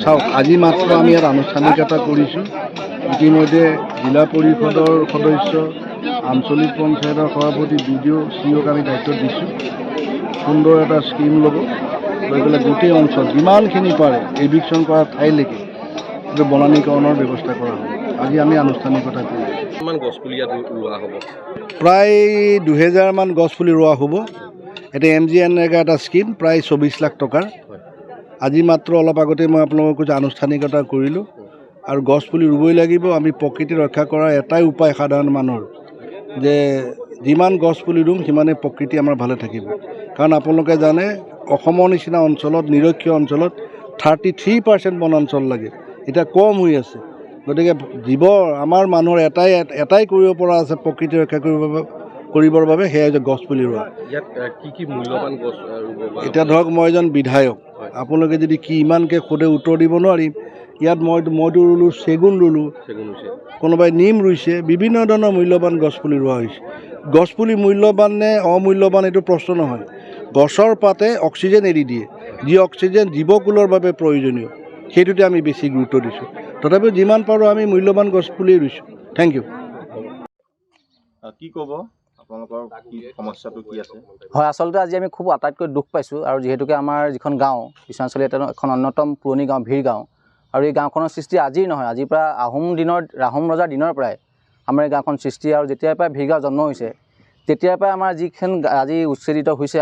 চাওক আজি মাত্ৰ আমি ইয়াত আনুষ্ঠানিকতা কৰিছোঁ। ইতিমধ্যে জিলা পৰিষদৰ সদস্য, আঞ্চলিক পঞ্চায়তৰ সভাপতি, BDO, COক আমি দায়িত্ব দিছোঁ। সুন্দৰ এটা স্কিম ল'ব, লৈ পেলাই গোটেই অঞ্চল যিমানখিনি পাৰে এভিকশ্যন কৰা ঠাইলৈকে এইটো বনানীকৰণৰ ব্যৱস্থা কৰা হ'ব। আজি আমি আনুষ্ঠানিকতা কৰিছোঁ। কিমান গছপুলি ইয়াত ৰোৱা হ'ব? প্ৰায় 2000 মান গছপুলি ৰোৱা হ'ব। এটা MGNৰেগা এটা স্কিম, প্ৰায় 24 লাখ টকাৰ। আজি মাত্ৰ অলপ আগতে মই আপোনালোকক কৈছোঁ আনুষ্ঠানিকতা কৰিলোঁ। আৰু গছপুলি ৰুবই লাগিব। আমি প্ৰকৃতি ৰক্ষা কৰাৰ এটাই উপায় সাধাৰণ মানুহৰ, যে যিমান গছপুলি ৰুম সিমানেই প্ৰকৃতি আমাৰ ভালে থাকিব। কাৰণ আপোনালোকে জানে অসমৰ নিচিনা অঞ্চলত, নিৰক্ষীয় অঞ্চলত 33% বনাঞ্চল লাগে, এতিয়া কম হৈ আছে। গতিকে আমাৰ মানুহৰ এটাই কৰিব পৰা আছে প্ৰকৃতি ৰক্ষা কৰিবৰ বাবে, সেয়া হৈছে গছপুলি ৰোৱা। ইয়াত কি মূল্যৱান গছ ৰুব? এতিয়া ধৰক মই এজন বিধায়ক, আপোনালোকে যদি কি ইমানকৈ সোধে উত্তৰ দিব নোৱাৰিম। ইয়াত মইতো ৰুলোঁ, চেগুন ৰুলোঁ, কোনোবাই নিম ৰুইছে, বিভিন্ন ধৰণৰ মূল্যৱান গছপুলি ৰোৱা হৈছে। গছপুলি মূল্যৱান নে অমূল্যৱান এইটো প্ৰশ্ন নহয়। গছৰ পাতে অক্সিজেন এৰি দিয়ে, যি অক্সিজেন জীৱকুলৰ বাবে প্ৰয়োজনীয়, সেইটোতে আমি বেছি গুৰুত্ব দিছোঁ। তথাপিও যিমান পাৰোঁ আমি মূল্যৱান গছপুলি ৰুইছোঁ। Thank you. কি ক'ব আপোনালোকৰ, কি সমস্যাটো কি আছে? হয়, আচলতে আজি আমি খুব আটাইতকৈ দুখ পাইছোঁ। আৰু যিহেতুকে আমাৰ যিখন গাঁও বিশ্বনাথ চাৰিআলি এখন অন্যতম পুৰণি গাঁও, ভিৰ গাঁও, আৰু এই গাঁওখনৰ সৃষ্টি আজিৰ নহয়, আজিৰ পৰা আহোম ৰজাৰ দিনৰ পৰাই আমাৰ এই গাঁওখন সৃষ্টি। আৰু যেতিয়াৰ পৰা ভিৰগাঁও জন্ম হৈছে তেতিয়াৰ পৰাই আমাৰ যিখন আজি উচ্ছেদিত হৈছে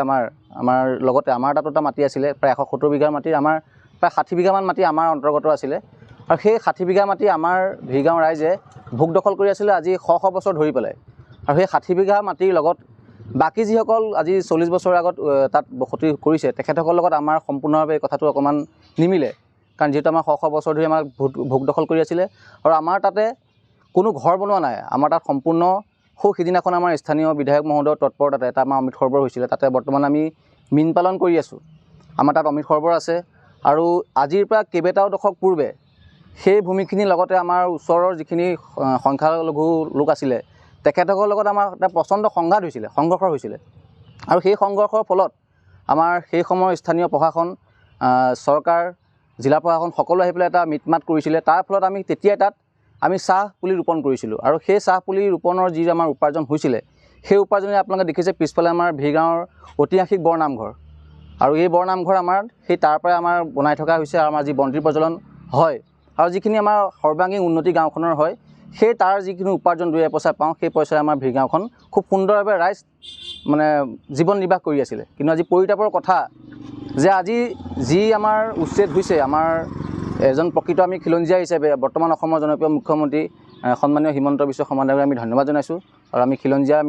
আমাৰ লগতে আমাৰ তাতো এটা মাটি আছিলে, প্ৰায় 170 বিঘা মাটিৰ আমাৰ প্ৰায় 60 বিঘামান মাটি আমাৰ অন্তৰ্গত আছিলে। আৰু সেই 60 বিঘা মাটি আমাৰ ভিৰগাঁও ৰাইজে ভোগ দখল কৰি আছিলে আজি শ বছৰ ধৰি পেলাই। আৰু সেই 60 বিঘা মাটিৰ লগত বাকী যিসকল আজি 40 বছৰৰ আগত তাত বসতি কৰিছে, তেখেতসকলৰ লগত আমাৰ সম্পূৰ্ণভাৱে এই কথাটো অকণমান নিমিলে। কাৰণ যিহেতু আমাৰ শ বছৰ ধৰি আমাক ভোগ দখল কৰি আছিলে, আৰু আমাৰ তাতে কোনো ঘৰ বনোৱা নাই। আমাৰ তাত সম্পূৰ্ণ সিদিনাখন আমাৰ স্থানীয় বিধায়ক মহোদয়ৰ তৎপৰতাতে এটা আমাৰ অমৃত সৰোবৰ হৈছিলে, তাতে বৰ্তমান আমি মীন পালন কৰি আছোঁ। আমাৰ তাত অমৃত সৰোবৰ আছে। আৰু আজিৰ পৰা কেইবাটাও দশক পূৰ্বে সেই ভূমিখিনিৰ লগতে আমাৰ ওচৰৰ যিখিনি সংখ্যালঘু লোক আছিলে, তেখেতসকলৰ লগত আমাৰ এটা প্ৰচণ্ড সংঘৰ্ষ হৈছিলে। আৰু সেই সংঘৰ্ষৰ ফলত আমাৰ সেই সময়ৰ স্থানীয় প্ৰশাসন, চৰকাৰ, জিলা প্ৰশাসন সকলো আহি পেলাই এটা মিটমাট কৰিছিলে। তাৰ ফলত আমি তেতিয়াই তাত চাহ পুলি ৰোপণ কৰিছিলোঁ। আৰু সেই চাহ পুলি ৰোপণৰ যি আমাৰ উপাৰ্জন হৈছিলে, সেই উপাৰ্জনে আপোনালোকে দেখিছে পিছফালে আমাৰ ভিৰগাঁৱৰ ঐতিহাসিক বৰনামঘৰ। আৰু এই বৰনামঘৰ আমাৰ সেই তাৰ পৰাই আমাৰ বনাই থকা হৈছে। আৰু আমাৰ যি বন্তি প্ৰজ্বলন হয়, আৰু যিখিনি আমাৰ সৰ্বাংগীন উন্নতি গাঁওখনৰ হয়, সেই তাৰ যিখিনি উপাৰ্জন 2 পইচা পাওঁ, সেই পইচাৰে আমাৰ ভিৰগাঁওখন খুব সুন্দৰভাৱে ৰাইজ জীৱন নিৰ্বাহ কৰি আছিলে। কিন্তু আজি পৰিতাপৰ কথা যে আজি যি আমাৰ উচ্ছেদ হৈছে, আমাৰ এজন প্ৰকৃত আমি খিলঞ্জীয়া হিচাপে বৰ্তমান অসমৰ জনপ্ৰিয় মুখ্যমন্ত্ৰী সন্মানীয় হিমন্ত বিশ্ব শৰ্মা ডাঙৰীয়াক আমি ধন্যবাদ জনাইছোঁ। আৰু আমি খিলঞ্জীয়া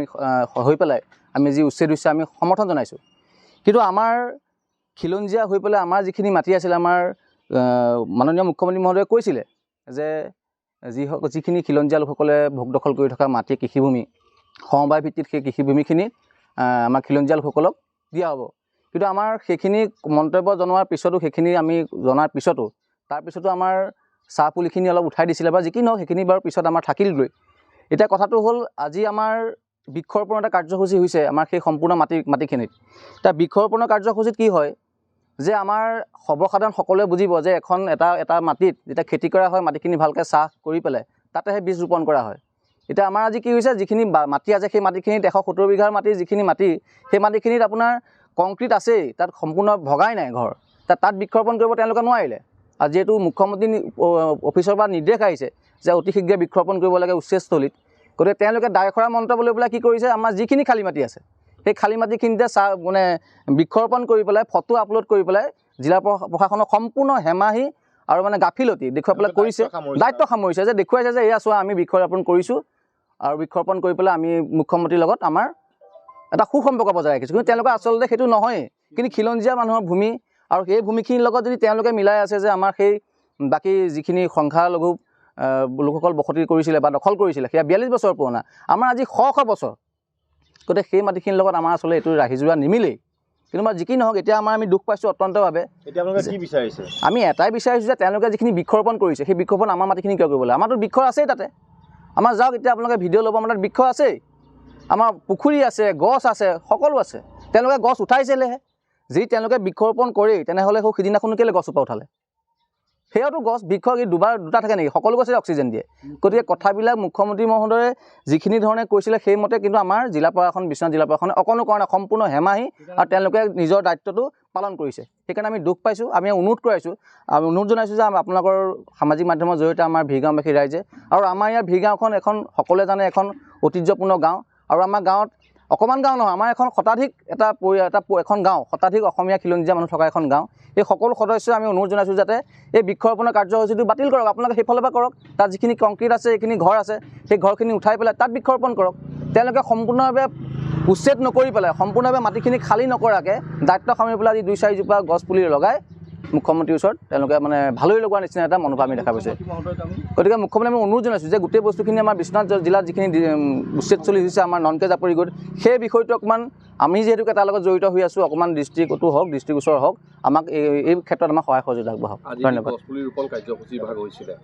হৈ পেলাই আমি যি উচ্ছেদ হৈছে আমি সমৰ্থন জনাইছোঁ। কিন্তু আমাৰ খিলঞ্জীয়া হৈ পেলাই আমাৰ যিখিনি মাটি আছিলে, আমাৰ মাননীয় মুখ্যমন্ত্ৰী মহোদয়ে কৈছিলে যে যিখিনি খিলঞ্জীয়া লোকসকলে ভোগ দখল কৰি থকা মাটি, কৃষিভূমি, সমবায় ভিত্তিত সেই কৃষিভূমিখিনি আমাৰ খিলঞ্জীয়া লোকসকলক দিয়া হ'ব। কিন্তু আমাৰ সেইখিনি মন্তব্য জনোৱাৰ পিছতো, সেইখিনি আমি জনাৰ পিছতো, তাৰপিছতো আমাৰ চাহ পুলিখিনি অলপ উঠাই দিছিলে, বা যি কি নহওক সেইখিনি বাৰু পিছত আমাৰ থাকিলগৈ। এতিয়া কথাটো হ'ল, আজি আমাৰ বৃক্ষৰোপণ এটা কাৰ্যসূচী হৈছে আমাৰ সেই সম্পূৰ্ণ মাটিখিনিত। এতিয়া বৃক্ষৰোপণৰ কাৰ্যসূচীত কি হয় যে আমাৰ সৰ্বসাধাৰণ সকলোৱে বুজিব যে এটা মাটিত যেতিয়া খেতি কৰা হয়, মাটিখিনি ভালকৈ চাহ কৰি পেলাই তাতেহে বীজ ৰোপণ কৰা হয়। এতিয়া আমাৰ আজি কি হৈছে, যিখিনি মাটি আছে সেই মাটিখিনিত 170 বিঘাৰ মাটি যিখিনি মাটি, সেই মাটিখিনিত আপোনাৰ কংক্ৰিট আছেই, তাত সম্পূৰ্ণ ভগাই নাই ঘৰ। তাত বৃক্ষৰোপণ কৰিব তেওঁলোকে নোৱাৰিলে। আৰু যিহেতু মুখ্যমন্ত্ৰী অফিচৰ পৰা নিৰ্দেশ আহিছে যে অতি শীঘ্ৰে বৃক্ষৰোপণ কৰিব লাগে উচ্ছেদস্থলীত, গতিকে তেওঁলোকে দায়খৰা মন্তব্য লৈ পেলাই কি কৰিছে, আমাৰ যিখিনি খালী মাটি আছে সেই খালী মাটিখিনিতে বৃক্ষৰোপণ কৰি পেলাই ফটো আপলোড কৰি পেলাই জিলা প্ৰশাসনক সম্পূৰ্ণ হেমাহি আৰু গাফিলতি দেখুৱাই পেলাই কৰিছে, দায়িত্ব সামৰিছে, যে দেখুৱাইছে যে এয়া চোৱা আমি বৃক্ষৰোপণ কৰিছোঁ, আৰু বৃক্ষৰোপণ কৰি পেলাই আমি মুখ্যমন্ত্ৰীৰ লগত আমাৰ এটা সুসম্পৰ্ক বজাই ৰাখিছোঁ। কিন্তু তেওঁলোকে আচলতে সেইটো নহয়েই। কিন্তু খিলঞ্জীয়া মানুহৰ ভূমি, আৰু সেই ভূমিখিনিৰ লগত যদি তেওঁলোকে মিলাই আছে যে আমাৰ সেই বাকী যিখিনি সংখ্যালঘু লোকসকল বসতি কৰিছিলে বা দখল কৰিছিলে, সেয়া 42 বছৰ পুৰণা, আমাৰ আজি শ বছৰ। গতিকে সেই মাটিখিনিৰ লগত আমাৰ আচলতে এইটো ৰাহিজোৰা নিমিলেই। কিন্তু যি কি নহওক, এতিয়া আমি দুখ পাইছোঁ অত্যন্তভাৱে। এতিয়া আপোনালোকে কি বিচাৰিছে? আমি এটাই বিচাৰিছোঁ যে তেওঁলোকে যিখিনি বৃক্ষৰোপণ কৰিছে, সেই বৃক্ষৰোপণ আমাৰ মাটিখিনি কিয় কৰিব লাগে? আমাৰতো বৃক্ষ আছেই তাতে। আমাৰ যাওক, এতিয়া আপোনালোকে ভিডিঅ' ল'ব, আমাৰ তাত বৃক্ষ আছেই, আমাৰ পুখুৰী আছে, গছ আছে, সকলো আছে। তেওঁলোকে গছ উঠাইছিলেহে। যদি তেওঁলোকে বৃক্ষৰোপণ কৰেই, তেনেহ'লে সিদিনাখনো কেলৈ গছজোপা উঠালে? সেয়াওতো গছ বৃক্ষ এই দুটা থাকে নেকি? সকলো গছে অক্সিজেন দিয়ে। গতিকে কথাবিলাক মুখ্যমন্ত্ৰী মহোদয়ে যিখিনি ধৰণে কৈছিলে সেইমতে কিন্তু আমাৰ জিলা প্ৰশাসন বিশ্বনাথ জিলা প্ৰশাসনে অকণো কৰা নাই, সম্পূৰ্ণ হেমাহি আৰু তেওঁলোকে নিজৰ দায়িত্বটো পালন কৰিছে। সেইকাৰণে আমি দুখ পাইছোঁ, আমি অনুৰোধ কৰাইছোঁ, আমি অনুৰোধ জনাইছোঁ যে আপোনালোকৰ সামাজিক মাধ্যমৰ জৰিয়তে আমাৰ ভিৰগাঁওবাসী ৰাইজে আৰু আমাৰ ইয়াৰ ভিৰগাঁওখন এখন সকলোৱে জানে এখন ঐতিহ্যপূৰ্ণ গাঁও আৰু আমাৰ গাঁৱত অকণমান গাঁও নহয়, আমাৰ এখন শতাধিক এখন গাঁও, শতাধিক অসমীয়া খিলঞ্জীয়া মানুহ থকা এখন গাঁও। এই সকলো সদস্যই আমি অনুৰোধ জনাইছোঁ যাতে এই বৃক্ষৰোপণৰ কাৰ্যসূচীটো বাতিল কৰক, আপোনালোকে সেইফালৰ পৰা কৰক। তাত যিখিনি কংক্ৰিট আছে, এইখিনি ঘৰ আছে, সেই ঘৰখিনি উঠাই পেলাই তাত বৃক্ষৰোপণ কৰক। তেওঁলোকে সম্পূৰ্ণভাৱে উচ্ছেদ নকৰি পেলাই, সম্পূৰ্ণভাৱে মাটিখিনি খালী নকৰাকৈ দায়িত্ব সামৰি পেলাই আজি 2-4 জোপা গছ পুলি লগাই মুখ্যমন্ত্ৰীৰ ওচৰত তেওঁলোকে মানে ভালৰি লগোৱাৰ নিচিনা এটা মনোভাৱ আমি দেখা পাইছে। গতিকে মুখ্যমন্ত্ৰী আমি অনুৰোধ জনাইছোঁ যে গোটেই বস্তুখিনি আমাৰ বিশ্বনাথ জিলাত যিখিনি উচ্ছেদ চলি হৈছে আমাৰ ননকে জাপৰি গোট, সেই বিষয়টো অকণমান আমি যিহেতুকে তাৰ লগত জড়িত হৈ আছোঁ, অকণমান ডিষ্ট্ৰিক্টতো হওক, ডিষ্ট্ৰিক্ট ওচৰ হওক, আমাক এই ক্ষেত্ৰত আমাক সহায় সহযোগিতা আগবঢ়াওক। আজি ধন্যবাদ। গছপুলি ৰোপণ কাৰ্যসূচী ভাগ হৈছিলে।